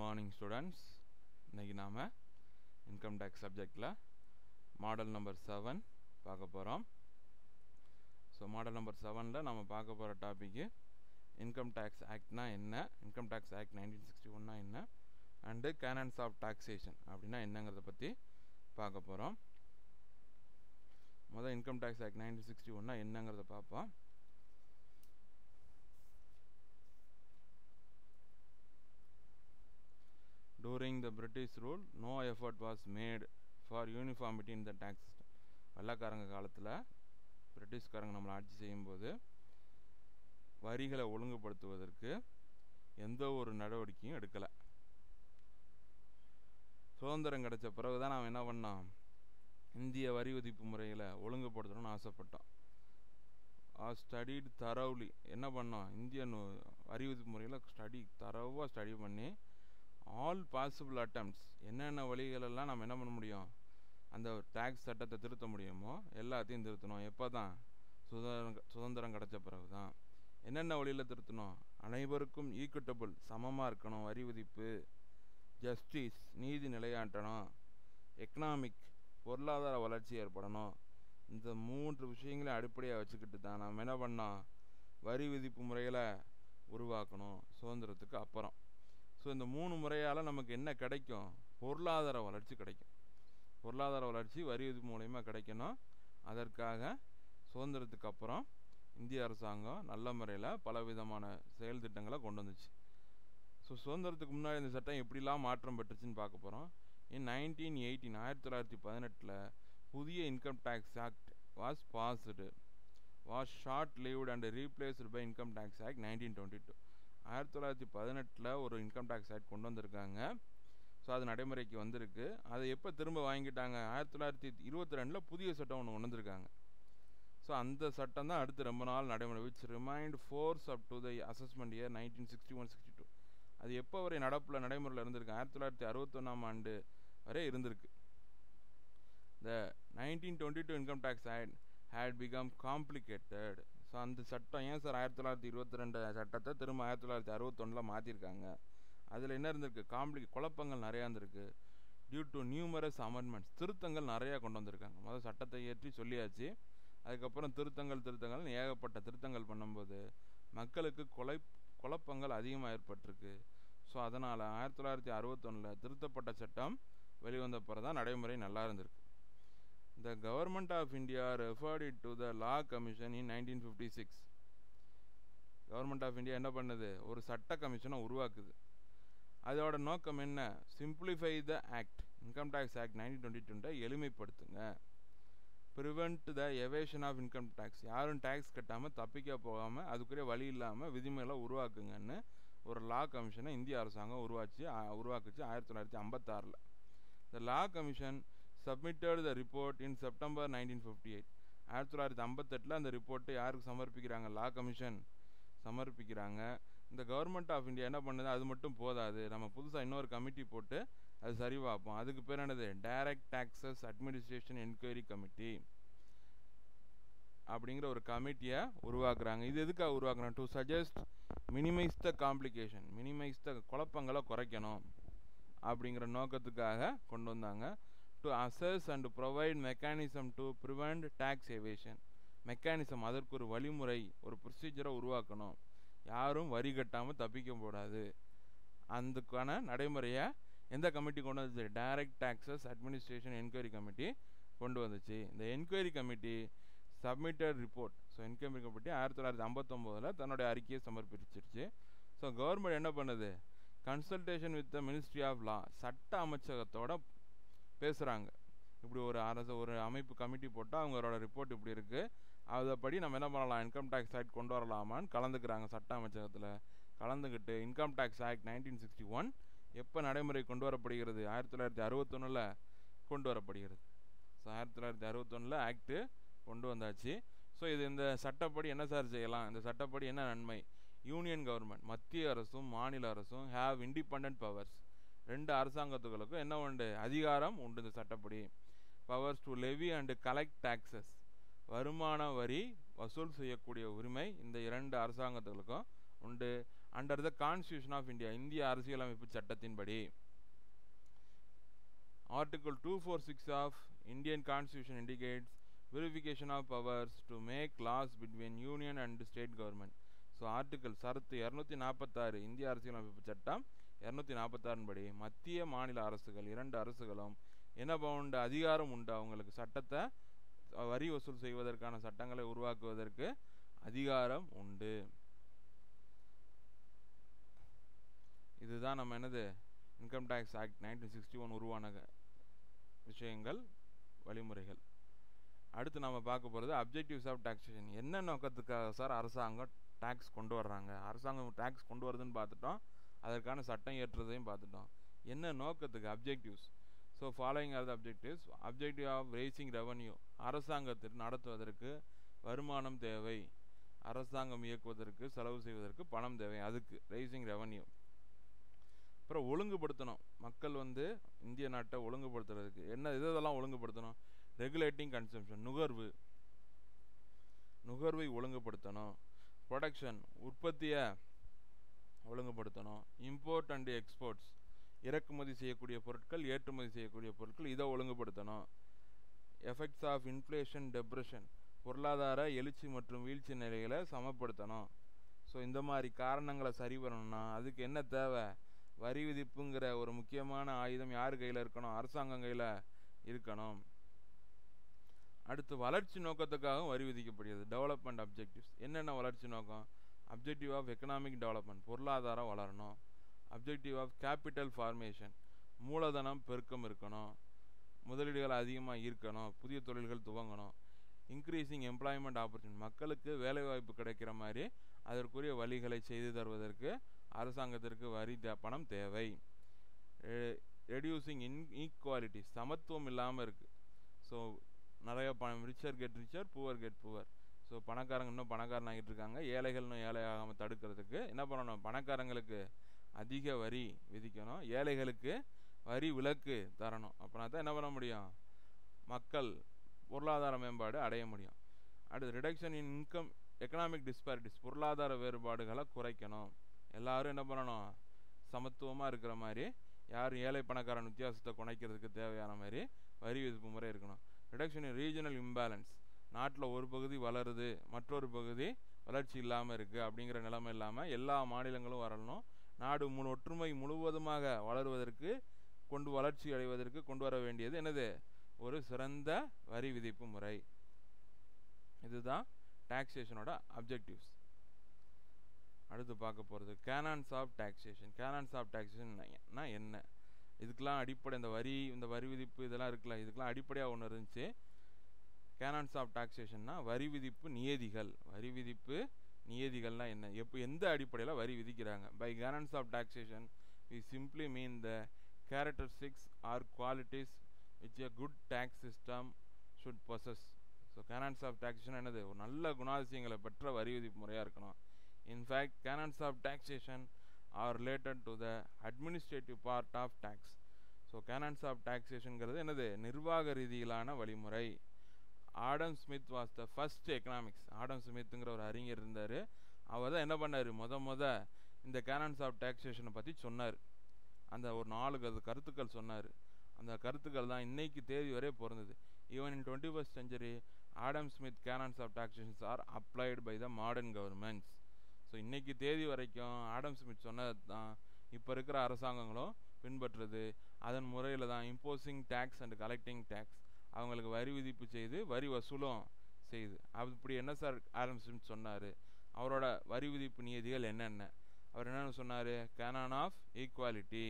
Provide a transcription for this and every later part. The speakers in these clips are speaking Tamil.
morning students. இன்னைக்கு நாம income tax subjectல model number 7 பார்க்க போறோம். So model number 7ல நாம பார்க்க போற டாபிக் income tax act னா என்ன, income tax act 1961 னா என்ன and canons of taxation அப்படினா என்னங்கறத பத்தி பார்க்க போறோம். முதல்ல income tax act 1961 னா என்னங்கறத பார்ப்போம். During the British rule, no effort was made for uniformity in the tax system. வெள்ளைக்காரங்க காலத்தில் பிரிட்டிஷ்காரங்க நம்மளை ஆட்சி செய்யும்போது வரிகளை ஒழுங்குபடுத்துவதற்கு எந்த ஒரு நடவடிக்கையும் எடுக்கலை. சுதந்திரம் கிடைச்ச பிறகு தான் நாம் என்ன பண்ணோம், இந்திய வரி விதிப்பு முறைகளை ஒழுங்குபடுத்தணும்னு ஆசைப்பட்டோம். ஸ்டடிட் தரவுலி என்ன பண்ணோம், இந்தியன் வரி விதிப்பு முறையில் தரவாக ஸ்டடி பண்ணி ஆல் பாசிபிள் அட்டம்ப்ட்ஸ் என்னென்ன வழிகளெல்லாம் நம்ம என்ன பண்ண முடியும், அந்த டேக்ஸ் சட்டத்தை திருத்த முடியுமோ எல்லாத்தையும் திருத்தணும். எப்போ தான், சுதந்திரம் கிடைச்ச பிறகு தான். என்னென்ன வழியில் திருத்தணும், அனைவருக்கும் ஈக்குட்டபிள் சமமாக இருக்கணும் வரி விதிப்பு, ஜஸ்டிஸ் நீதி நிலையாட்டணும், எக்கனாமிக் பொருளாதார வளர்ச்சி ஏற்படணும். இந்த 3 விஷயங்களை அடிப்படையாக வச்சுக்கிட்டு தான் நம்ம என்ன பண்ணோம், வரி விதிப்பு முறைகளை உருவாக்கணும் சுதந்திரத்துக்கு அப்புறம். ஸோ இந்த 3 முறையால் நமக்கு என்ன கிடைக்கும், பொருளாதார வளர்ச்சி கிடைக்கும். பொருளாதார வளர்ச்சி வரி விதிப்பு மூலயமா கிடைக்கணும். அதற்காக சுதந்திரத்துக்கு அப்புறம் இந்திய அரசாங்கம் நல்ல முறையில் பலவிதமான செயல் திட்டங்களை கொண்டு வந்துச்சு. ஸோ சுதந்திரத்துக்கு முன்னாடி இந்த சட்டம் எப்படிலாம் மாற்றம் பெற்றுச்சுன்னு பார்க்க போகிறோம். இன் 1918 புதிய income tax act was short lived and replaced by income tax act 1922. 1918 ஒரு இன்கம் டேக்ஸ் ஆக்ட் கொண்டு வந்திருக்காங்க. ஸோ அது நடைமுறைக்கு வந்திருக்கு. அதை எப்போ திரும்ப வாங்கிட்டாங்க, 1922 புதிய சட்டம் ஒன்று கொண்டு வந்திருக்காங்க. ஸோ அந்த சட்டம் தான் அடுத்து ரொம்ப நாள் நடைமுறை, which remained force up to the assessment year 1961-62. அது எப்போ வரை நடைமுறையில் இருந்திருக்கு, 1961 வரை இருந்திருக்கு. The 1922 income tax act had become complicated. So அந்த சட்டம் ஏன் சார் 1922 சட்டத்தை திரும்ப 1961 மாற்றிருக்காங்க, அதில் என்ன இருந்திருக்கு, குழப்பங்கள் நிறையா இருந்திருக்கு. டியூ டு நியூமரஸ் அமெண்ட்மெண்ட்ஸ், திருத்தங்கள் நிறையா கொண்டு வந்திருக்காங்க. முதல் சட்டத்தை ஏற்றி சொல்லியாச்சு, அதுக்கப்புறம் திருத்தங்கள் ஏகப்பட்ட திருத்தங்கள் பண்ணும்போது மக்களுக்கு குழப்பங்கள் அதிகமாக ஏற்பட்டிருக்கு. ஸோ அதனால் 1961 திருத்தப்பட்ட சட்டம் வெளிவந்த பிறகு தான் நடைமுறை நல்லா இருந்திருக்கு. The Government of India referred it to the Law Commission in 1956. Government of India என்ன பண்ணுது, ஒரு சட்ட கமிஷனை உருவாக்குது. அதோட நோக்கம் என்ன, simplify the act, income tax act 1922 எளிமைப்படுத்துங்க. Prevent the evasion of income tax, யாரும் டேக்ஸ் கட்டாமல் தப்பிக்க போகாமல் அதுக்குரிய வழி இல்லாமல் விதிமுறைகளை உருவாக்குங்கன்னு ஒரு லா கமிஷனை இந்திய அரசாங்கம் உருவாக்குச்சு 1956. The Law Commission submitted the report in September 1958. 1958 அந்த ரிப்போர்ட்டை யாருக்கு சமர்ப்பிக்கிறாங்க, லா கமிஷன் சமர்ப்பிக்கிறாங்க. இந்த கவர்மெண்ட் ஆஃப் இந்தியா என்ன பண்ணுது, அது மட்டும் போதாது, நம்ம புதுசாக இன்னொரு கமிட்டி போட்டு அது சரி பார்ப்போம். அதுக்கு பேர் என்னது, direct taxes administration enquiry committee அப்படிங்கிற ஒரு கமிட்டியை உருவாக்குறாங்க. இது எதுக்காக உருவாக்குறாங்க, to suggest minimize the complication, minimize the குழப்பங்களை குறைக்கணும் அப்படிங்கிற நோக்கத்துக்காக கொண்டு வந்தாங்க. To assess and provide mechanism to prevent tax evasion, mechanism அதற்கு ஒரு வழிமுறை, ஒரு ப்ரொசீஜரை உருவாக்கணும், யாரும் வரி கட்டாமல் தப்பிக்க கூடாது. அதுக்கான நடைமுறையை எந்த கமிட்டி கொண்டு வந்துச்சு, direct taxes administration enquiry committee கொண்டு வந்துச்சு. இந்த enquiry committee submitted report. So enquiry committee 1959 தன்னுடைய அறிக்கையை சமர்ப்பிச்சிருச்சு. ஸோ கவர்மெண்ட் என்ன பண்ணுது, consultation with the ministry of law, சட்ட அமைச்சகத்தோட பேசுகிறாங்க. இப்படி ஒரு அமைப்பு கமிட்டி போட்டால் அவங்களோட ரிப்போர்ட் இப்படி இருக்குது, அதைப்படி நம்ம என்ன பண்ணலாம், இன்கம் டேக்ஸ் ஆக்ட் கொண்டு வரலாமான்னு கலந்துக்கிறாங்க. சட்ட அமைச்சகத்தில் கலந்துக்கிட்டு இன்கம் டேக்ஸ் ஆக்ட் 1961 எப்போ நடைமுறை கொண்டு வரப்படுகிறது, 1961 கொண்டு வரப்படுகிறது. ஸோ 1961 ஆக்டு கொண்டு வந்தாச்சு. ஸோ இது இந்த சட்டப்படி என்ன சார் செய்யலாம், இந்த சட்டப்படி என்ன நன்மை, யூனியன் கவர்மெண்ட் மத்திய அரசும் மாநில அரசும் ஹேவ் இண்டிபெண்டன்ட் பவர்ஸ், 2 அரசாங்கத்துகளுக்கும் என்ன உண்டு, அதிகாரம் உண்டு இந்த சட்டப்படி. Powers to levy and collect taxes, வருமான வரி வசூல் செய்யக்கூடிய உரிமை இந்த 2 அரசாங்கத்துகளுக்கும் உண்டு. Under the constitution of India, இந்திய அரசியலமைப்பு சட்டத்தின்படி. Article 246 of Indian Constitution indicates verification of powers to make laws between union and state government. So article சரத்து 246 இந்திய அரசியலமைப்பு சட்டம் 246 படி மத்திய மாநில அரசுகள் இரண்டு அரசுகளும் என்ன பவுண்டு அதிகாரம் உண்டு, அவங்களுக்கு சட்டத்தை வரி வசூல் செய்வதற்கான சட்டங்களை உருவாக்குவதற்கு அதிகாரம் உண்டு. இதுதான் நம்ம என்னது இன்கம் டேக்ஸ் ஆக்ட் 1961 உருவான விஷயங்கள், வழிமுறைகள். அடுத்து நம்ம பார்க்க போகிறது அப்ஜெக்டிவ்ஸ் ஆஃப் டாக்ஸேஷன். என்ன நோக்கத்துக்காக சார் அரசாங்கம் டேக்ஸ் கொண்டு வர்றாங்க? அரசாங்கம் டேக்ஸ் கொண்டு வருதுன்னு பார்த்துட்டோம், அதற்கான சட்டம் ஏற்றுறதையும் பார்த்துட்டோம். என்ன நோக்கத்துக்கு? Objectives. So following are the objectives. Objective of raising revenue, அரசாங்கத்திற்கு நடத்துவதற்கு வருமானம் தேவை, அரசாங்கம் இயக்குவதற்கு செலவு செய்வதற்கு பணம் தேவை, அதுக்கு ரேசிங் ரெவன்யூ. அப்புறம் ஒழுங்குபடுத்தணும், மக்கள் இந்திய நாட்டை ஒழுங்குபடுத்துறதுக்கு என்ன இதெல்லாம் ஒழுங்குபடுத்தணும்? ரெகுலேட்டிங் கன்சம்ஷன், நுகர்வை ஒழுங்குபடுத்தணும். ப்ரொடக்ஷன், உற்பத்தியை ஒழுங்குபடுத்தணும். இம்போர்ட் அண்ட் எக்ஸ்போர்ட்ஸ், இறக்குமதி செய்யக்கூடிய பொருட்கள் ஏற்றுமதி செய்யக்கூடிய பொருட்கள், இதை ஒழுங்குபடுத்தணும். எஃபெக்ட்ஸ் ஆஃப் இன்ஃப்ளேஷன் டெப்ரெஷன், பொருளாதார எழுச்சி மற்றும் வீழ்ச்சி நிலைகளை சமப்படுத்தணும். ஸோ இந்த மாதிரி காரணங்களை சரி பண்ணணும்னா அதுக்கு என்ன தேவை? வரி விதிப்புங்கிற ஒரு முக்கியமான ஆயுதம் யார் கையில் இருக்கணும்? அரசாங்கம் கையில் இருக்கணும். அடுத்து வளர்ச்சி நோக்கத்துக்காகவும் வரி விதிக்கப்படுகிறது. டெவலப்மெண்ட் அப்ஜெக்டிவ்ஸ், என்னென்ன வளர்ச்சி நோக்கம்? அப்ஜெக்டிவ் ஆஃப் எக்கனாமிக் டெவலப்மெண்ட், பொருளாதாரம் வளரணும். அப்ஜெக்டிவ் ஆஃப் கேபிட்டல் ஃபார்மேஷன், மூலதனம் பெருக்கம் இருக்கணும், முதலீடுகள் அதிகமாக இருக்கணும், புதிய தொழில்கள் துவங்கணும். இன்க்ரீசிங் எம்ப்ளாய்மெண்ட் ஆப்பர்ச்சுனிட்டி, மக்களுக்கு வேலைவாய்ப்பு கிடைக்கிற மாதிரி அதற்குரிய வழிகளை செய்து தருவதற்கு அரசாங்கத்திற்கு வரி பணம் தேவை. ரெடியூசிங் இன்இக்வாலிட்டி, சமத்துவம் இல்லாமல் இருக்குது. ஸோ நிறைய பணம், richer get richer, poor get poor. So பணக்காரங்க இன்னும் பணக்காரன் ஆகிட்டு இருக்காங்க, ஏழைகள் இன்னும் ஏழையாகாமல் தடுக்கிறதுக்கு என்ன பண்ணணும்? பணக்காரங்களுக்கு அதிக வரி விதிக்கணும், ஏழைகளுக்கு வரி விலக்கு தரணும். அப்படின்னா தான் என்ன பண்ண முடியும்? மக்கள் பொருளாதார மேம்பாடு அடைய முடியும். அடுத்து reduction in income economic disparities, பொருளாதார வேறுபாடுகளை குறைக்கணும். எல்லாரும் என்ன பண்ணணும்? சமத்துவமாக இருக்கிற மாதிரி, யாரும் ஏழை பணக்காரன் வித்தியாசத்தை குறைக்கிறதுக்கு தேவையான மாதிரி வரி விதிப்பு முறை இருக்கணும். ரிடக்ஷன் இன் ரீஜனல் இம்பேலன்ஸ், நாட்டில் ஒரு பகுதி வளருது மற்றொரு பகுதி வளர்ச்சி இல்லாமல் இருக்குது அப்படிங்கிற நிலைமை இல்லாமல் எல்லா மாநிலங்களும் வரணும். நாடு ஒற்றுமை முழுவதுமாக வளருவதற்கு வளர்ச்சி அடைவதற்கு கொண்டு வர வேண்டியது என்னது? ஒரு சிறந்த வரி விதிப்பு முறை. இதுதான் டாக்ஸேஷனோட அப்ஜெக்டிவ்ஸ். அடுத்து பார்க்க போகிறது cannons of taxation. Cannons of டாக்ஸேஷன்னா என்ன? இதுக்கெல்லாம் அடிப்படை இந்த வரி விதிப்பு இதெல்லாம் இருக்குல்ல, இதுக்கெல்லாம் அடிப்படையாக ஒன்று இருந்துச்சு. கேனான்ஸ் ஆஃப் டாக்ஸேஷன்னா வரி விதிப்பு நியதிகள். வரி விதிப்பு நியதிகள்னா என்ன? எந்த அடிப்படையில் வரி விதிக்கிறாங்க? By canons of taxation we simply mean the characteristics or qualities which a good tax system should possess. So canons of taxation என்னது? ஒரு நல்ல குணாதிசயங்களை பெற்ற வரி விதிப்பு முறையாக இருக்கணும். In fact canons of taxation are related to the administrative part of tax. So canons of டாக்ஸேஷனுங்கிறது என்னது? நிர்வாக ரீதியிலான வழிமுறை. Adam Smith was the first economics. Adam ஸ்மித்துங்கிற ஒரு அறிஞர் இருந்தார். அவர் தான் என்ன பண்ணார்? இந்த கேனான்ஸ் ஆஃப் டாக்ஸேஷனை பற்றி சொன்னார். அந்த ஒரு 4 கருத்துக்கள் சொன்னார். அந்த கருத்துக்கள் தான் இன்னைக்கு தேதி வரை பொருந்தது. Even in 21st century Adam Smith canons of taxations are applied by the modern governments. So இன்னைக்கு தேதி வரைக்கும் ஆடம் ஸ்மித் சொன்னது தான் இப்போ இருக்கிற அரசாங்கங்களும் பின்பற்றுறது. அதன் முறையில் தான் imposing tax and collecting tax, அவங்களுக்கு வரி விதிப்பு செய்து வரி வசூலும் செய்யுது. அப்படி என்ன சார் ஆடம் ஸ்மித் சொன்னார்? அவரோட வரி விதிப்பு நியதிகள் என்னென்ன? அவர் என்னென்னு சொன்னார்? Canon of equality,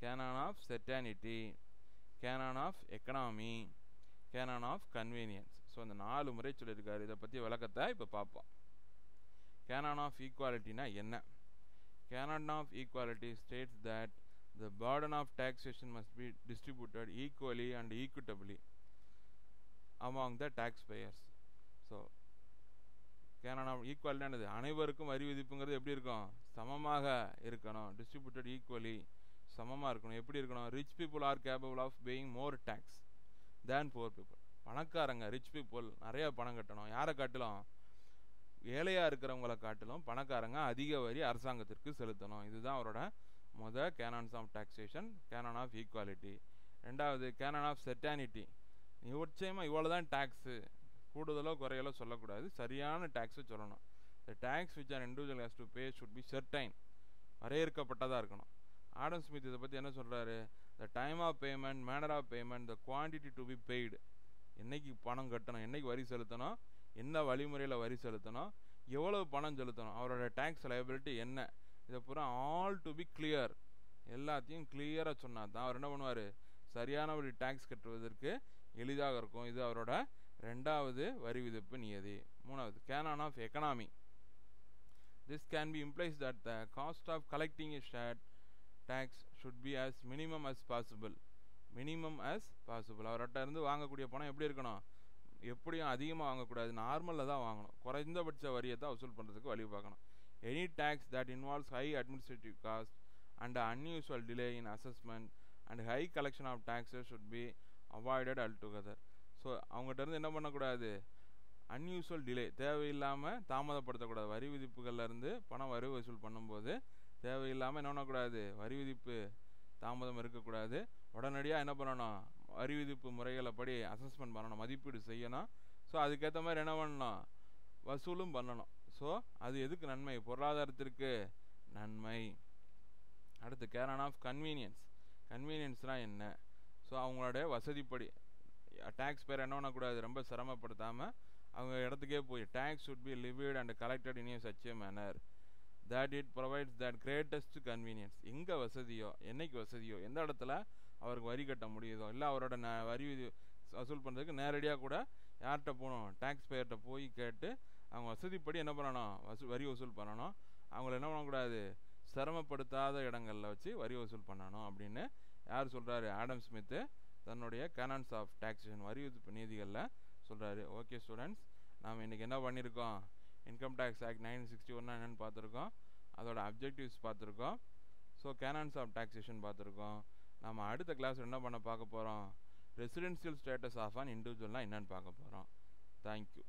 canon of certainty, canon of economy, canon of convenience. So இந்த 4 முறை சொல்லியிருக்காரு. இதை பற்றி விளக்கத்தை இப்போ பார்ப்போம். கேனான் ஆஃப் ஈக்குவாலிட்டினா என்ன? Canon of equality states that the burden of taxation must be distributed equally and equitably among the taxpayers. So canon of equality என்னது? அனைவருக்கும் வரி விதிப்புங்கிறது எப்படி இருக்கும்? சமமாக இருக்கணும். டிஸ்ட்ரிபியூட்டட் ஈக்குவலி, சமமாக இருக்கணும். எப்படி இருக்கணும்? Rich people are capable of paying more tax than poor people. பணக்காரங்க ரிச் பீப்புள் நிறைய பணம் கட்டணும். யாரை காட்டிலும்? ஏழையாக இருக்கிறவங்கள காட்டிலும் பணக்காரங்க அதிக வரி அரசாங்கத்திற்கு செலுத்தணும். இதுதான் அவரோட canons of taxation, canon of equality. ரெண்டாவது கேனான் ஆஃப் செர்டானிட்டி. நிச்சயமாக இவ்வளோ தான் டேக்ஸு, கூடுதலோ குறையலோ சொல்லக்கூடாது, சரியான டேக்ஸு சொல்லணும். The tax which are individual has to pay should be certain, வரையறுக்கப்பட்டதாக இருக்கணும். ஆடம் ஸ்மித் இதை பற்றி என்ன சொல்கிறாரு? The time of payment, manner of payment, the quantity to be paid. என்னைக்கு பணம் கட்டணும், என்னைக்கு வரி செலுத்தணும், என்ன வழிமுறையில் வரி செலுத்தணும், எவ்வளவு பணம் செலுத்தணும், அவரோட டேக்ஸ் லைபிலிட்டி என்ன, இதை பூரா ஆல் டு பி கிளியர், எல்லாத்தையும் கிளியராக சொன்னால் தான் அவர் என்ன பண்ணுவார்? சரியானபடி டேக்ஸ் கட்டுவதற்கு எளிதாக இருக்கும். இது அவரோட ரெண்டாவது வரி விதிப்பு நியதி. மூணாவது canon of economy. This can be implies that the cost of collecting a share tax should be as minimum as possible. Minimum as possible. அவர்கிட்ட இருந்து வாங்கக்கூடிய பணம் எப்படி இருக்கணும்? எப்படியும் அதிகமாக வாங்கக்கூடாது, நார்மலில் தான் வாங்கணும். குறைந்தபட்ச வரியை தான் வசூல் பண்ணுறதுக்கு வழி பார்க்கணும். Any tax that involves high administrative cost and unusual delay in assessment and high collection of taxes should be avoided altogether. So அவங்ககிட்ட இருந்து என்ன பண்ணக்கூடாது? அன்யூஸ்வல் டிலே, தேவையில்லாமல் தாமதப்படுத்தக்கூடாது. வரி விதிப்புகள்லேருந்து பணம் வரி வசூல் பண்ணும்போது தேவையில்லாமல் என்ன பண்ணக்கூடாது? வரி விதிப்பு தாமதம் இருக்கக்கூடாது. உடனடியாக என்ன பண்ணணும்? வரி விதிப்பு முறைகளை படி அசஸ்மெண்ட் பண்ணணும், மதிப்பீடு செய்யணும். ஸோ அதுக்கேற்ற மாதிரி என்ன பண்ணணும்? வசூலும் பண்ணணும். ஸோ அது எதுக்கு நன்மை? பொருளாதாரத்திற்கு நன்மை. அடுத்து கேனான் ஆஃப் கன்வீனியன்ஸ். கன்வீனியன்ஸ்னால் என்ன? ஸோ அவங்களுடைய வசதிப்படி டேக்ஸ் பேர் என்ன பண்ணக்கூடாது? ரொம்ப சிரமப்படுத்தாமல் அவங்க இடத்துக்கே போய் tax should be levied and collected in such a manner that it provides that greatest convenience. எங்கே வசதியோ, என்னைக்கு வசதியோ, எந்த இடத்துல அவருக்கு வரி கட்ட முடியுதோ, இல்லை அவரோட வரி வசூல் பண்ணுறதுக்கு நேரடியாக கூட யார்கிட்ட போகணும்? டேக்ஸ் பேயர்கிட்ட போய் கேட்டு அவங்க வசதிப்படி என்ன பண்ணணும்? வரி வசூல் பண்ணணும். அவங்கள என்ன பண்ணக்கூடாது? சிரமப்படுத்தாத இடங்களில் வச்சு வரி வசூல் பண்ணணும் அப்படின்னு யார் சொல்கிறாரு? ஆடம் ஸ்மித்து தன்னுடைய கேனான்ஸ் ஆஃப் டாக்ஸேஷன், வரி விதிப்பு நீதிகளில் சொல்கிறாரு. ஓகே ஸ்டூடெண்ட்ஸ், நாம் இன்றைக்கி என்ன பண்ணியிருக்கோம்? இன்கம் டேக்ஸ் ஆக்ட் 1961 என்னென்னு பார்த்துருக்கோம், அதோட அப்ஜெக்டிவ்ஸ் பார்த்துருக்கோம். ஸோ கேனான்ஸ் ஆஃப் டாக்ஸேஷன் பார்த்துருக்கோம். நம்ம அடுத்த கிளாஸ் என்ன பண்ண பார்க்க போகிறோம்? ரெசிடென்ஷியல் ஸ்டேட்டஸ் ஆஃப் அன் இண்டிவிஜுவல்னால் என்னென்னு பார்க்க போகிறோம். தேங்க்யூ.